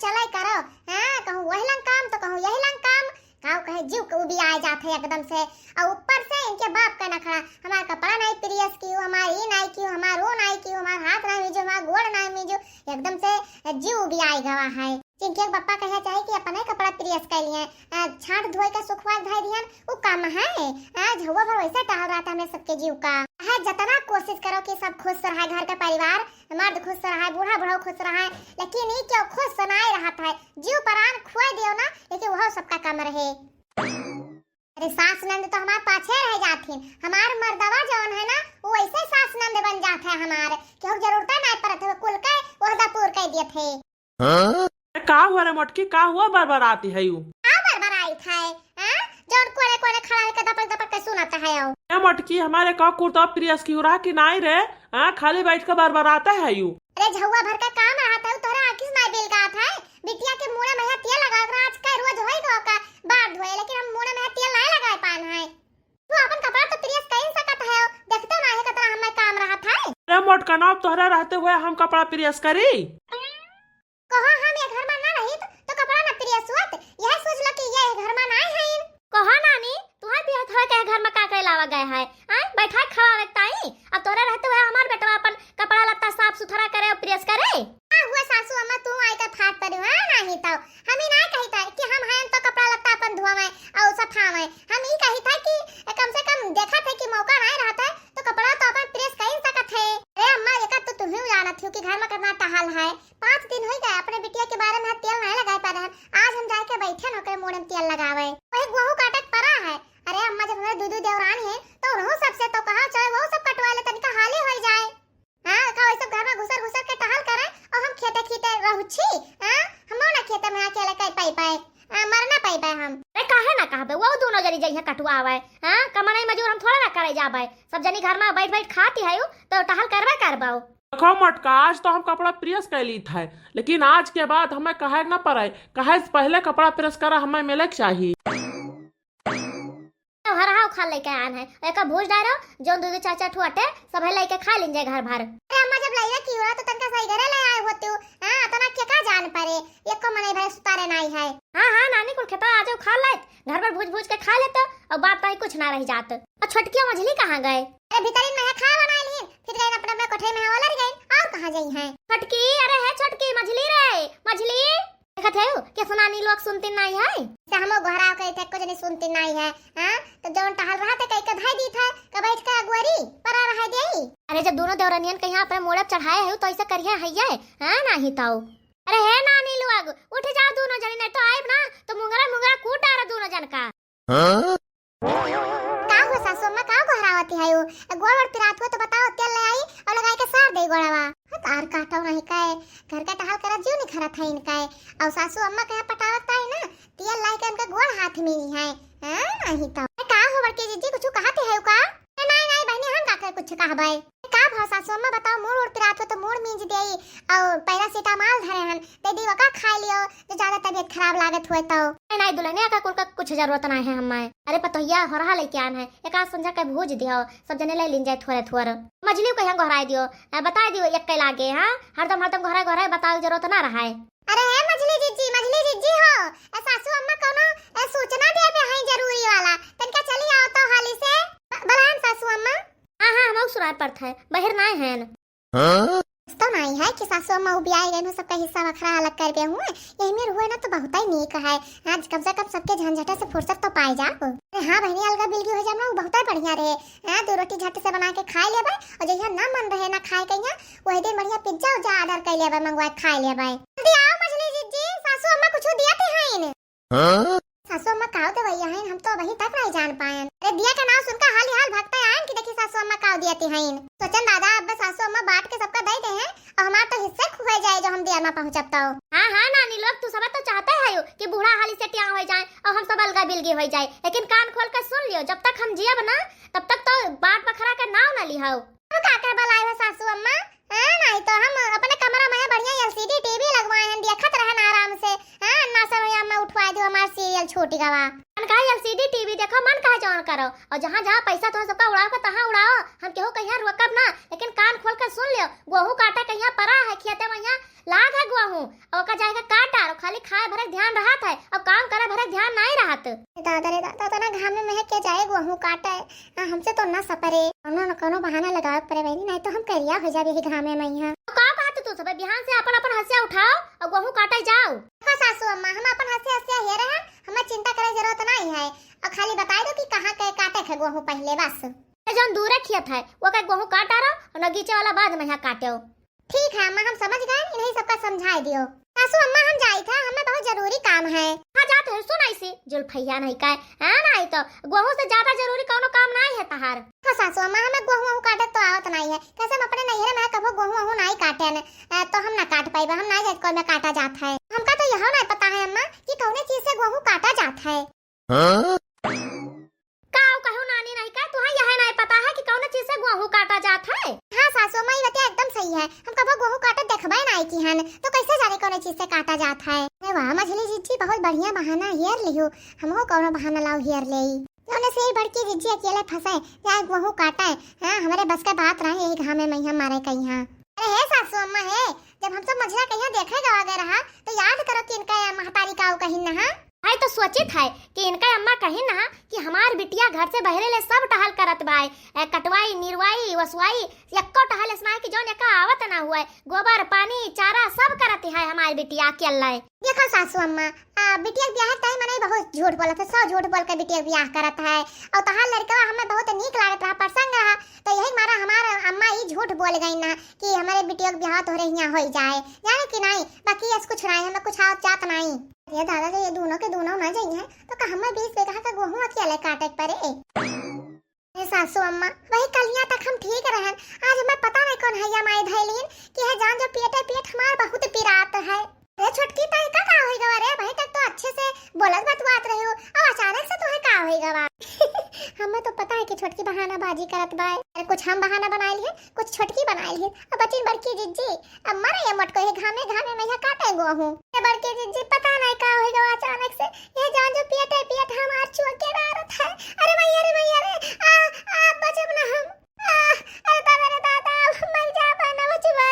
चला करो। हां कहूं वही लंग काम तो कहूं यही लंग काम। काऊ कहे जीव को भी आ जाते है एकदम से। और ऊपर से इनके बाप का नखरा, हमारा कपड़ा नहीं प्रियस क्यों, हमारी नहीं क्यों, हमारा वो नहीं क्यों, हमारा हाथ नहीं मिजो, हमारा गोड़ नहीं मिजो, एकदम से जीव भी आई गवा है। जिनके पापा कहे चाहे कि अपने कपड़ा प्रियस कर लिए छाट धोए का सुखवा धाई दिहन वो काम है। आज हुआ भर वैसे टहल रहा था हमने सबके जीव का है। जितना कोशिश करो कि सब खुश रहे, घर का परिवार मर्द खुश रहे, बूढ़ा बूढ़ा खुश रहे, लेकिन ये क्यों खुश सुनाई रहा था। जीव प्राण खुआ दियो ना, लेकिन वह सबका काम रहे। अरे सास नंद तो हमारे पाछे रह जाती, हमार मर्दवा जौन है ना वो ऐसे सास नंद बन जाते है हमारे, क्यों जरूरत नहीं पड़त है कुल के वहदा पूर कर दिए थे। का हुआ रे मोटकी, का हुआ बार-बार आती है यू? का बार-बार आई था जोन कोने कोने खड़ा है दपक दपक के सुनाता है। ए मोटकी हमारे का कुर्ता प्रियस की रहा कि नहीं रे? खाली बैठ के बार-बार आता है यू? अरे झुआ भर का काम रहा था तोरा आखिस नहीं बिल का था। बिटिया के मुंह में तेल लगा कर आज का रोज होई गो का बार धोए, लेकिन हम मुंह में तेल नहीं लगाए पान है। तू अपन कपड़ा तो प्रियस कहीं सकत है, देखते ना है कितना हमें काम रहा था। अरे मोटका ना तोहरा रहते हुए हम कपड़ा प्रियस करी? कहो हम ये घर में ना रही तो कपड़ा ना प्रियस होत, यह सोच लो कि ये घर में नहीं है। कहो नानी तुम्हारे बियाह थोड़ा के घर में का के लावा गए है बैठा खावा ताई। अब तोरे रहते हुए हमार बेटवा अपन कपड़ा लत्ता साफ सुथरा करे और प्रेस करे। हुआ सासू अम्मा तू आई का फाट पर नहीं तो हम ही ना कहता कि हम हैं तो कपड़ा लत्ता अपन धोवे और सफावे। हम ही कहता कि कम से कम देखा थे कि मौका नहीं रहता तो कपड़ा तो अपन प्रेस कर सकत है। अरे अम्मा ये तो तुम ही जानत हो कि घर में कितना टहल है। 5 दिन हो गए अपने बिटिया के बारे में तेल नहीं लगाए पा रहे। आज हम जाके बैठे न करे मुंह में तेल लगावे, वही गेहूं काटक पड़ा है। अरे अम्मा जब हमारे दूध देवरानी है तो उन्हों सबसे तो कहा चाहे वो सब कटवा ले तनिका हाले हो जाए। हां का वैसे घर में घुसर घुसर के टहल करे और हम खेते खेते रहउछी। हम ना खेते में अकेले कई पाई पाए मरना पाई पाए हम। अरे काहे ना कहबे वो दोनों जनी जइहा कटवा आवे। कमाई मजूर हम थोड़ा ना करे जाबे, सब जनी घर में बैठ बैठ खाती है तो टहल करबे करबाओ। देखो मोटका आज तो हम कपड़ा प्रेस कर ली था, लेकिन आज के बाद हमें कहे न पड़े, कहे से पहले कपड़ा प्रेस करा हमें मिले चाहिए। हरहाव खा लेके आन है एक भोज डारो जो दूध चाचा ठुआटे सब लेके खा लिंजे घर भर। अरे अम्मा जब लइया की हो तो तनका सही घरे ले आए होते हो। तना के का जान पड़े एको मने भाई सुतारे नहीं है। हां नानी कुल खेता आ जाओ खा ले, घर पर भूज भूज के खा लेते और बात तो कुछ ना रह जात। और छोटकी मछली कहां गए? अरे भीतरी में खा बना ली फिर गए अपने अपने कोठे में वाला गए और कहां गई है छोटकी? अरे है छोटकी मछली रे मछली देखत है के सुनानी लोग सुनते नहीं है से हमो घराव के थे कुछ नहीं सुनते नहीं है। तो जोन टहल रहा थे कई कधाई दी था क बैठ के अगवरी पर रहा देई। अरे जब दोनों देवरानियन के यहां पे मोड़प चढ़ाए है तो ऐसा करिए हैये नहीं तो। अरे है नानी लोग उठ जाओ दोनों जनी नहीं तो आए ना तो मुंगरा मुंगरा कूट डारो दोनों जन का। का हो सासू अम्मा का घरावती है वो गोड़ और पिरात हो तो बताओ तेल ले आई और लगाई के सार दे गोड़वा। तार काटो नहीं काए घर का टहल कर जीव नहीं खरा था इनका। और सासू अम्मा कहे पटावता है ना तेल लाई के उनका गोड़ हाथ में ही है। नहीं तो का हो बड़के जीजी कुछ कहते है का? नहीं नहीं बहनी हम का कुछ कहबै का भाव सासू अम्मा बताओ मोड़ उड़ पिरात हो तो मोड़ मींज देई और पैरासीटामोल धरे हन दे दी का खा लियो जो ज्यादा तबीयत खराब लागत होए तो। नहीं दुल्हनिया का कुल का कुछ जरूरत नहीं है हमें। अरे पतोहिया हरहा लेके आन है एक आज संझा के भूज दियो सब जने ले लिन जाए थोड़े थोड़े। मछली को यहाँ घराई दियो बता दियो एक के लागे। हरदम हरदम घरे घरे बताओ जरूरत ना रहा है। अरे है मछली जीजी हो सासू अम्मा कोनो सूचना दे पे है जरूरी वाला तनका चली आओ तो हाली से बलान सासू अम्मा। हां हम सुनाई पड़ता है बहिर नहीं है तो नहीं है कि सासू अम्मा उबिया गए सबका हिस्सा वखरा अलग कर गए हुए यही में हुए ना तो बहुत ही नीक है। आज कम से कम सबके झंझटा से फुर्सत तो पाई जा। हां बहनी अलगा बिलगी हो जाना बहुत ही बढ़िया रहे। 2 रोटी झट से बना के खा लेबे और जइहा ना मन रहे ना खाए कहिया वही दिन बढ़िया पिज्जा उजा ऑर्डर कर लेबे मंगवा खा लेबे। जल्दी आओ मछली जीजी सासू अम्मा कुछ दिया थे हैं सासू अम्मा काव दे भैया हैं हम तो वही तक नहीं जान पाए। अरे दिया का नाम सुनकर हाल ही हाल भागता आए कि देखी सासू अम्मा काव दिया थे हैं। सोचन दादा अब सासू अम्मा बांट के सबका दे दे हैं और हमार तो हिस्से खुए जाए जो हम दिया में पहुंचब तो। हां नानी लोग तू सब तो चाहते है कि बूढ़ा हाली से टिया हो जाए और हम सब अलगा बिलगी हो जाए, लेकिन कान खोल कर सुन लियो जब तक हम जियब ना तब तक तो बाट पखरा के नाव ना लिहाओ। तो का कर बलाए हो सासू अम्मा? नहीं तो हम अपने कमरा में बढ़िया एलसीडी टीवी लगवाए हैं देखत रहन आराम से। ना सब अम्मा उठवा दो हमार सीरियल छोटी गवा। मन कहा एलसीडी टीवी देखो, मन कहा जौन करो, और जहाँ जहाँ पैसा तो सबका उड़ाओ का तहाँ उड़ाओ। हम केहू कहिया रुकब ना, लेकिन कान खोल कर सुन लियो, गेहूं काटा कहिया परा है, खेते में यहाँ लाग है गेहूं, और का जाएगा काटा, और खाली खाए भरे ध्यान रहत है, और काम करे भरे ध्यान नहीं रहत। दादा रे दादा, तो ना घाम में महक के जाए गेहूं काटे, हमसे तो ना सपरे, कोनो न कोनो बहाना लगावे पड़े वही, नहीं तो हम करिया हो जाबे ही घामे में यहाँ। का कहत तू सब बिहान से अपन अपन हसिया उठाओ और गेहूं काटे जाओ। देखो सासू अम्मा, हम अपन हंसे हंसे हे रहे, हमें चिंता करे जरूरत नहीं है, और खाली बता दो कि कहाँ के काटे के गेहूं पहले बस। जौन दूर खेत है वो का गेहूं काटा रहो, और नगीचे वाला बाद में यहाँ काटे। ठीक है अम्मा, हम समझ गए, इन्हीं सबका समझा दियो। सासू अम्मा हम जाई था, हमें बहुत जरूरी काम है। हाँ जाते हैं, सुन ऐसी जुल्फैया नहीं का है नहीं तो गेहूं से ज्यादा जरूरी कोनो काम नहीं है तहार। हाँ सासू अम्मा, हमें गेहूं काटे तो आवत नहीं है, कैसे हम अपने नैहरे में कबो गेहूं नहीं काटे न, तो हम ना काट पाइबा, हम ना जात कोई में काटा जाता है। हमका तो यह नहीं पता है अम्मा कि कौने चीज से गेहूं काटा जाता है। काऊ कहू नानी नहीं का तुहा यह नहीं पता है कि कौन चीज से गेहूं काटा जाता है। हाँ सासू अम्मा, ये बात एकदम सही है, हम कबो गेहूं काटे देखबे नहीं की हन, तो कैसे जाने कौन चीज से काटा जाता है। अरे वाह मछली जीजी, बहुत बढ़िया बहाना हेर लियो, हमको कौनो बहाना लाओ हेर ले। जोने से ही बड़की जीजी अकेले फंसे या गेहूं काटे, हां हमारे बस का बात रहे, एक घामे में हम मारे कहीं। हां अरे है सासू अम्मा है, जब हम सब मछला कहीं देखेगा वगैरह तो याद करो कि इनका महतारी का कहीं ना है, तो सोचित है कि इनका अम्मा कहीं ना कि हमार बिटिया घर से बहरे ले सब टहल करत बाय, कटवाई निरवाई वसवाई एको टहल इसना कि जोन एका आवत ना हुआ, गोबर पानी चारा सब करत है हमारी बिटिया अकेले। देखो सासू अम्मा, बिटिया ब्याह टाइम मने बहुत झूठ बोलत है, सब झूठ बोल के बिटिया ब्याह करत है, और तहार लड़का हमें बहुत नीक लागत रहा, प्रसंग रहा, तो यही मारा हमारा अम्मा ही झूठ बोल गई ना कि हमारे बिटिया के ब्याह तोरे यहाँ हो जाए, जाने कि नहीं, बाकी ऐसा कुछ नहीं, हमें कुछ आवत जात नहीं। ये दादा जो ये दोनों के दोनों ना जाइए तो का हमें 20 बीघा का गेहूं अकेले काटे पड़े। सासू अम्मा, वही कलियां तक हम ठीक रहन, आज हमें पता नहीं कौन है या माई धैलीन कि है जान जो पेट हमार बहुत पिरात है। रे छोटकी ताई का होइगा रे, भाई तक तो अच्छे से बोलत बात रही हो, और अचानक से तोहे का होइगा बा। हमें तो पता है कि छोटकी बहाना बाजी करत बाय, अरे कुछ हम बहाना बनाई लिए, कुछ छोटकी बनाई लिए, अब बचिन बड़की जीजी अम्मा रे ये मटको ये घामे घामे में यहाँ काटे गेहूं, ये बड़की जीजी पता नहीं का होइगा अचानक से, ये जान जो पेट हमार चुके रहा है। अरे मैया रे आ बचब ना हम, अरे दादा मर जा पाना बचबे।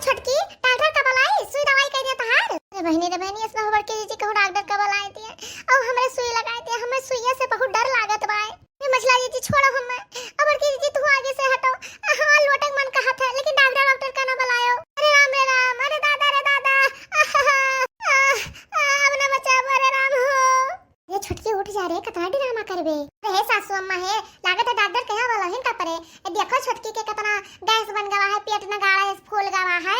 छोटकी डॉक्टर का बुलाई, सुई दवाई कर दिया तहार। अरे बहनी इसमें हो बड़की जीजी कहूं डॉक्टर का बुलाई दिए, और हमरे सुई लगाई दिए, हमें सुइया से बहुत डर लागत बा। ये मछला जीजी छोड़ो हमें, अब बड़की जीजी तू आगे से हटो, हां लोटक मन कहत है, लेकिन डॉक्टर का ना बुलायो। अरे राम, अरे दादा अब ना बचा, अरे राम हो। ये छोटकी उठ जा रे, कतना ड्रामा करबे। अरे हे सासू अम्मा है, लागत है डॉक्टर कहा वाला हिन का परे, देखो छोटकी के कितना गैस बन गवा है, पेट न गाड़ा है, फूल गवा है।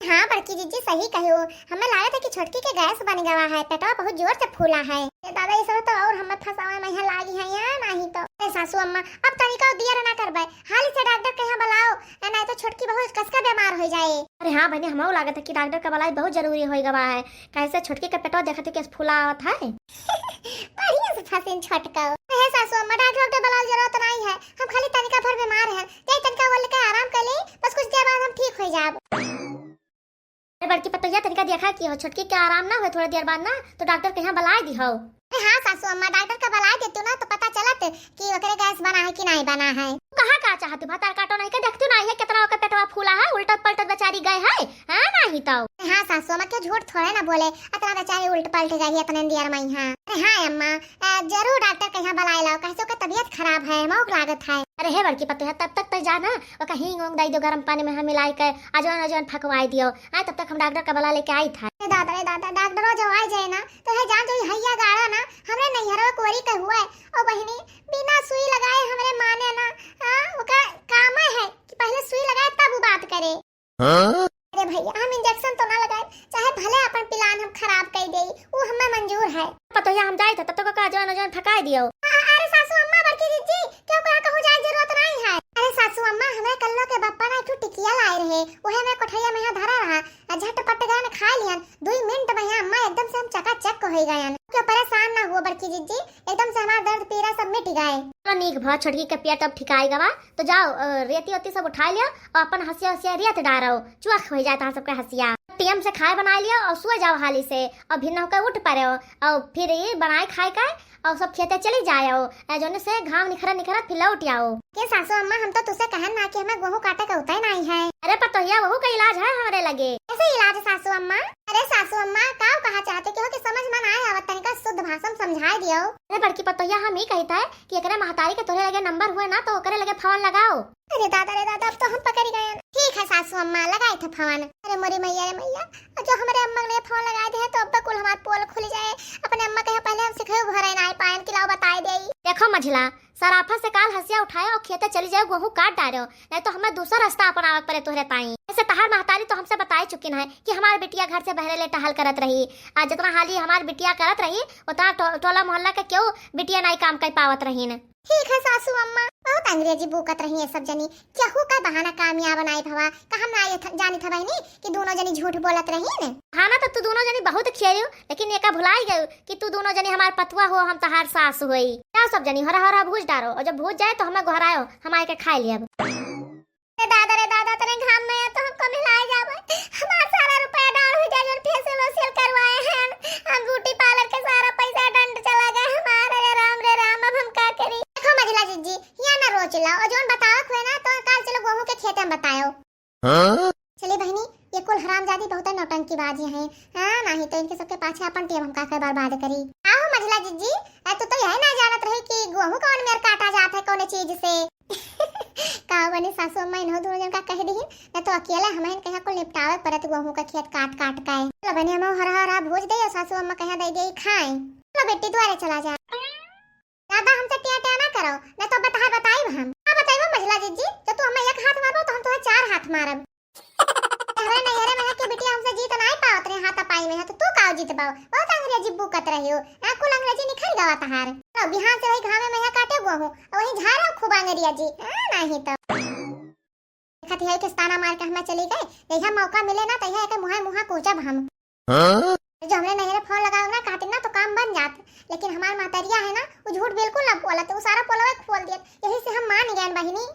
हाँ बड़की जीजी सही कहो, हमें लगा था कि छोटकी के गैस बन गवा है, पेटवा बहुत जोर से फूला है। दादा ये सब तो और हमें फंसावे में यहाँ लागी है या नहीं तो। अरे सासू अम्मा, अब तनिका देर ना करबे, हाल से डॉक्टर के यहाँ बुलाओ, नहीं तो छोटकी बहुत कसका बीमार हो जाए। अरे हाँ बहनी, हमको लागत है कि डॉक्टर का बुलाई बहुत जरूरी होइगा बा है, कैसे छोटकी के पेटवा देखत के फूला आवत है। बढ़िया से फसिन छटका है सासू अम्मा, डॉक्टर बुलाओ जरूरत नहीं है, हम खाली तनिका भर बीमार हैं, जाई तनिका बोल के आराम कर ले, बस कुछ देर बाद हम ठीक हो जाब। अरे बड़की पतोहिया तरीका देखा कि हो छोटकी के आराम ना हो थोड़ी देर बाद ना, तो डॉक्टर के यहाँ बुलाई दी हो। हाँ सासू अम्मा, डॉक्टर का बुला देतू ना तो पता चलत कि ओकरे गैस बना है कि नहीं बना है। कहाँ का चाहती भातार काटो नहीं के देखती नहीं है कितना ओकर पेटवा फूला है, उल्टत पलटत बेचारी गए है, हां नहीं तो। हाँ सासू अम्मा, के झूठ थोड़े ना बोले, इतना बेचारी उल्ट पलट गई इतने देर में। हां अरे हाँ अम्मा, जरूर डॉक्टर के यहाँ बुलाए लाओ, कैसे ओकर तबीयत खराब है, मौक लागत है। अरे हे बड़की पतोहिया, तब तक तो जाना ओका हींग ओंग दई दो गरम पानी में हम मिलाई के अजवाइन फकवाई दियो, आ तब तक हम डॉक्टर का बुला लेके आई था। दादा डॉक्टरो जो आ जाए ना तो है जान जो हैया गाड़ा ना हमरे नैहरवा कोरी के हुआ है, और बहनी बिना सुई लगाए हमरे माने ना, हां ओका काम है कि पहले सुई लगाए तब वो बात करे। अरे भैया हम इंजेक्शन तो ना लगाए, चाहे भले अपन पिलान हम खराब कर देई, वो हमें मंजूर है। पतोहिया हम जाई था तब तक ओका अजवाइन फकाई दियो। अरे सासू अम्मा, बड़की जीजी क्यों कहू जाए जरूरत नहीं है। अरे सासू अम्मा, हमें कल्लो के बप्पा ना एक टिकिया लाए रहे, ओहे में कोठैया में धरा रहा, झटपट गन खा लियन, 2 मिनट में अम्मा एकदम से हम चकाचक हो गयन। क्यों परेशान ना हो बड़की जीजी, एकदम से हमारा दर्द पीड़ा सब मिट गए। चलो नीक भा, छोटकी के पेट अब ठिकाई गवा, तो जाओ रेती ओती सब उठा लियो और अपन हंसिया रेत डारो, चुख हो जाता है सबका हंसिया। टीएम से खाए बना लियो और सो जाओ हाली से और भिन्न होकर उठ पड़े हो और फिर ये बनाए खाए का और सब खेते चली जाओ जोने से घाम निखरा निखरा फिर लौट आओ। के सासू अम्मा हम तो तुझसे कहन ना कि हमें गेहूं काटे का उतना नहीं है। अरे पतोहिया वहू का इलाज है हमारे लगे। कैसे इलाज है सासू अम्मा? अरे सासू अम्मा का कहा चाहते कि हो कि समझ में ना आए आवत तनिका शुद्ध भाषा में समझाई दियो। अरे बड़की पतोहिया हम ही कहता है कि एकरे महतारी के तोरे लगे नंबर हुए ना तो ओकरे लगे फोन लगाओ। अरे दादा अब तो हम पकड़ गए। ठीक है सासू अम्मा लगाए थे फोन। अरे मोरी मैया रे मैया जो हमारे अम्मा ने फोन लगाए थे तो अब तक कुल हमार पोल खुल जाए। अपने अम्मा कहे पहले हम सिखाए भरे ना पाए कि लाओ बताई दे। देखो मझला सराफा से काल हंसिया उठाए और खेते चली जाओ गेहूं काट डालो नहीं तो हमें दूसरा रास्ता अपनावे पड़े तोहरे ताई। ऐसे तहार महतारी तो हमसे बताए चुकी है कि हमार बिटिया घर से बहरे ले टहल करत रही। आज जितना हाली हमार बिटिया करत रही उतना टोला मोहल्ला के क्यों बिटिया नहीं काम कर पावत रही न। ठीक है सासू अम्मा बहुत अंग्रेजी बूकत रही है सब जनी केहू का बहाना कामयाब बनाई भवा का हम ना जानी था बहनी कि दोनों जनी झूठ बोलत रही ने। हाँ ना तो तू दोनों जनी बहुत खेलियो लेकिन एका भुलाई गयो कि तू दोनों जनी हमार पतुआ हो हम तहार सास होई। क्या सब जनी हरा हरा भूज डारो और जब भूज जाए तो हमें घरायो हम आए के खा लियब। रे दादा तने घाम में तो हमको मिलाए जावे। हमार सारा रुपया डाल हो जाए और फेशियल वोशियल करवाए हैं। हम ब्यूटी पार्लर के सारा पैसा दंड चला गया हमारा। रे राम अब हम क्या करी? देखो मझला जी यहाँ ना रोज ला और जोन बताओ खोए ना तो कल चलो गेहूं के खेत में बताओ। चलिए बहनी ये कुल हरामजादी बहुत नौटंकी बाजी है। हाँ नहीं तो इनके सबके पाछे अपन टेम हम का बर्बाद करी। आओ मझला जी तो यही ना जानत रही कि गेहूं कौन मेर काटा जाता है कौन चीज से। का बनी सासू अम्मा इन्हों दोनों जन का कह दी न तो अकेला हमें कहा को निपटावे परत गेहूं का खेत काट काट का है। चलो बनी हम हरा हरा भोज दे और सासू अम्मा कहा दे दे खाए। चलो बेटी द्वारे चला जा। दादा हमसे टिया टिया ना करो न तो बताई हम। हां बताइबो मझला जी जो तू हमें एक हाथ मारबो तो हम तो चार हाथ मारब। अरे नहीं अरे मैं के बेटी हमसे जीत नहीं पावत रे हाथ पाई में तो तू काओ जीतबाओ। बहुत अंग्रेजी बुकत रही हो आ कुल अंग्रेजी निखर गवा तहार। तो बिहान से वही घाम में मैं काटे गेहूं और वही झाड़ा खूब अंग्रेजी जी नहीं तो खती है के स्ताना मार के हमें चली गए। यही मौका मिले ना तो यही के मुहा कोचब हम। जो हमने नहीं फोन लगाओ ना काटे ना तो काम बन जात लेकिन हमार मातरिया है ना वो झूठ बिल्कुल ना बोलत वो सारा पोलवा खोल दिया यही से हम मान गए बहिनी।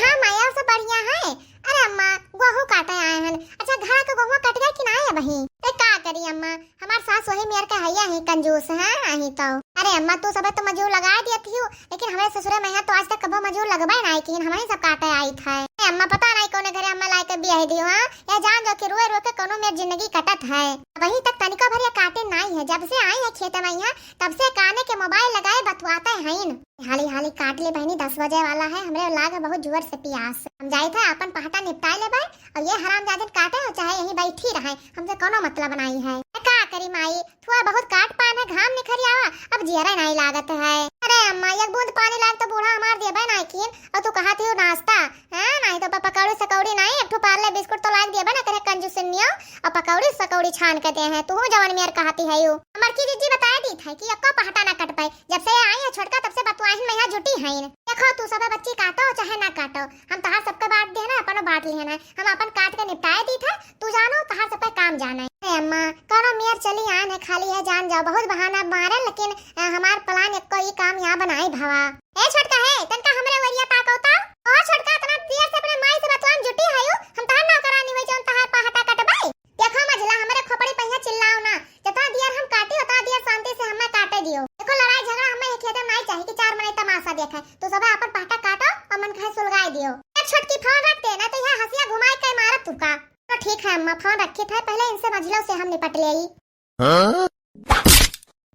हां माया से बढ़िया है। अरे अम्मा गेहूं काटे आए हैं। अच्छा घर का गेहूं कट गया कि ना है बही? ए का करी अम्मा हमार सास वही मेर के हैया है कंजूस है नहीं तो। अरे अम्मा तू सब तो मजूर लगा दिया थी लेकिन हमारे ससुरे में तो आज तक कभी मजूर लगवाए नहीं कि हमें सब काटे आई था। अम्मा पता नहीं कौन घरे अम्मा लाई के बियाह दियो। हां या जान जो कि रोए रोए के कोनो मेरी जिंदगी कटत है। वही तक तनिका भर या काटे नहीं है जब से आई है खेत में यहाँ तब से काने के मोबाइल लगाए बतवाते हैं। हाली काट ले बहनी 10 बजे वाला है हमरे लागे बहुत जोर से प्यास। हम जाई था अपन पहाटा निपटा ले भाई और ये हरामजादे काटे हो चाहे यहीं बैठी रहे हमसे कोनो मतलब नहीं है। का करी माई थोड़ा बहुत काट पान है घाम निखरी आवा अब जियरा नहीं लागत है। अरे अम्मा एक बूंद पानी लाग तो बूढ़ा हमार देबे नहीं किन और तू कहा थी नाश्ता हां नहीं तो पकौड़ी सकौड़ी नहीं एक ठो पार्ले बिस्कुट तो लाग देबे ना करे कंजूस नियो और पकौड़ी सकौड़ी छान के दे है। तू जवान मेर कहती है यू हमार की जी बता दी था कि अक्का पहाटा ना कट पाए जब से आई है छोटका तब से बतवाहिन में यहां जुटी है। देखो तू सब बच्ची काटो चाहे ना काटो हम तहार सबके बांट दे ना अपन बांट लेना हम अपन काट के निपटाए दी था तू जानो तहार सब पे काम जाना है। अम्मा कोनो मेर चली आन है खाली है जान जाओ बहुत बहाना मारे लेकिन हमार प्लान एक कोई काम यहाँ बनाई भवा। ए छोटका है तनका हमरे वरिया ताकौता और छोटका इतना देर से अपने माई से बतवान जुटी है हम तहार नौकरानी होई जोन तहार पहाटा कटबाई। देखो मझला हमरे खोपड़ी पहिया चिल्लाओ ना जितना देर हम काटी उतना देर शांति से हमें काटे दियो। देखो लड़ाई झगड़ा हमें खेत में नहीं चाहिए कि 4 महीने तमाशा देखे तो सब अपन पहाटा काटो और मन कहे सुलगाई दियो। एक छोटकी फोन रखते ना तो यहाँ हंसिया घुमाई के मारत तुका। तो ठीक है अम्मा फोन रखे थे पहले इनसे मझलों से हम निपट लेई।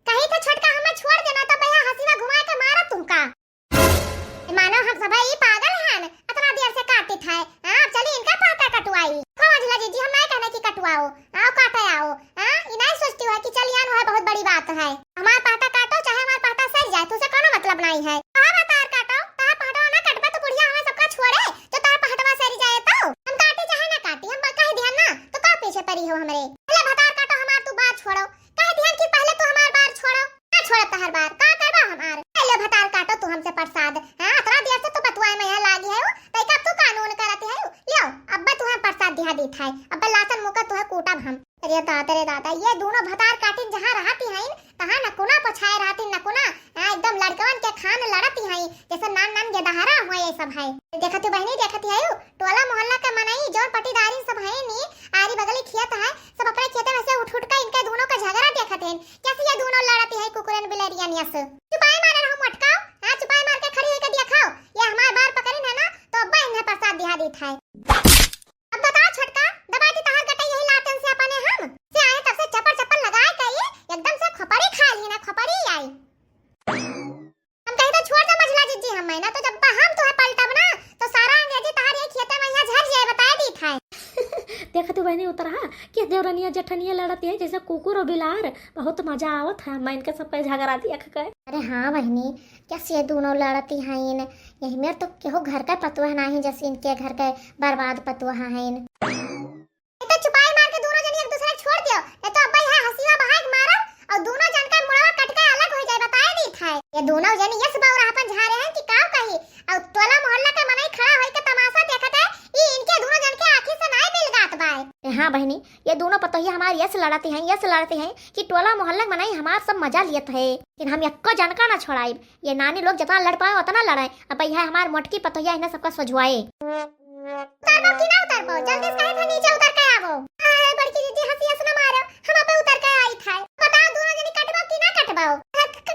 कहीं तो छोटका हमें छोड़ देना तो भैया हंसी घुमा के मारा तुमका। मानो हम सब ही पागल हैं इतना देर से काटी था। हां चलिए इनका पाटा कटवाई। मझला जी हम नहीं कहने की कटवाओ आओ काटे आओ। हां ये नहीं सोचती है कि चल यान है बहुत बड़ी बात है हमारा पाटा काटो चाहे हमारा पाटा सर जाए तुझसे कोनो मतलब नहीं है। हां बतार काटो तार पाटा ना कटबा तो बुढ़िया हमें सबका छोड़े तो तार पाटवा सर जाए तो हम काटे चाहे ना काटी हम कह ध्यान ना तो का पीछे पड़ी हो हमरे। पहले बतार काटो हमार तू बात छोड़ो कह ध्यान की पहले तू हमार बार छोड़ो ना छोड़ो तहर बार का करबा हमार। पहले भतार काटो तू हमसे प्रसाद। हां इतना देर से तू बतवाए में है लागी है तो का तू कानून करते है लियो अब्बा तू हम प्रसाद दिया दी था अब्बा लातन मुका तू है कोटा हम। अरे दादा ये दोनों भतार काटिन जहां रहती हैं तहां न कोना पछाए रहती न कोना एकदम लड़कवन के खान लड़ती हैं जैसे सब नान नान गेदहारा हुआ ये सब है। देखत हो बहनी, देखत है टोला मोहल्ला का मनाई जोन पटीदारी सब है नी, आरी बगली खेत है, सब अपने खेत में से उठ उठ कर इनके दोनों का झगड़ा देखत है। कैसे ये दोनों लड़ती है कुकुरन बिलरिया नियस। चुपाई मारे हम मटकाओ, हां चुपाई मार के खड़ी होकर दिखाओ, ये हमार बार पकड़ी है ना तो अब्बा इन्हें प्रसाद दिया देत है। अब बताओ छोटका, दबाती तहार गटे यही लातन से अपने हम से आए तब से चप्पल चप्पल लगाए कहिए एकदम से खोपड़ी खा ली ना, खोपड़ी आई। हम कहीं तो छोड़ दे मझला जीजी हम ना, तो जब हम तो पलटब ना तो सारा अंग्रेजी तहार ये खेते में यहाँ झड़ जाए, बताए दी था। देखत बहनी उतरा कि देवरनिया जठनिया लड़ती है जैसे कुकुर और बिलार, बहुत मजा आवत है। मैं इनके सब पे झगड़ा दिया कर। अरे हाँ बहनी, कैसे दोनों लड़ती हैं इन, यही मेरे तो केहो घर का पतुआ नहीं जैसे इनके घर के बर्बाद पतुआ हैं इन। तो छुपाई मार के दोनों जन एक दूसरे को छोड़ दियो, नहीं तो अब्बा यहाँ हंसीवा बहाक मारब और दोनों जन का मुड़वा कट के अलग हो जाए, बताए दी था। ये दोनों जन यस बाउरा अपन झारे हैं कि काव कही और टोला मोहल्ला का मनाई खड़ा होई के तमाशा देखत है, ई इनके दोनों जन के आंखी से नहीं मिल गात बाय। हाँ बहनी, ये दोनों पतोहिया हमारे यस लड़ती हैं कि टोला मोहल्ला मनाई हमार सब मजा लियत है, लेकिन हम यक्को जनका ना छोड़ाई। ये नानी लोग जितना लड़ पाए उतना लड़ाए, अब यह हमार मोटकी पतोहिया इन्हें सबका सजवाए। उतर पाओ कि ना उतर पाओ, जल्दी से कहे था नीचे उतर के आवो। हाय बड़की दीदी हंसी हंस ना मारो, हम पे उतर के आई था। बताओ दोनों जनी कटबाओ कि ना कटबाओ।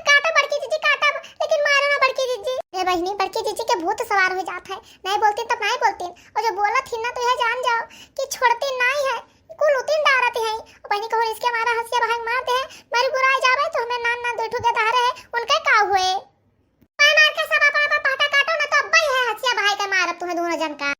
काटो बड़की दीदी काटो, लेकिन मारो ना बड़की दीदी। ए बहनी, बड़की दीदी के भूत सवार हो जाता है, नहीं बोलती तब नहीं बोलती, और जो बोला थी ना तो यह जान जाओ कि छोड़ती नहीं है, कुल उतिन डारती है। और बहनी कहो इसके हमारा हंसिया भाग मारते हैं, मेरी बुराई जावे तो हमें नान नान दो ठुके दारे है, उनके का हुए। मार के सब अपना पाटा काटो ना तो अब्बा ही है हंसिया भाई के मारब तुम्हें दोनों जन का।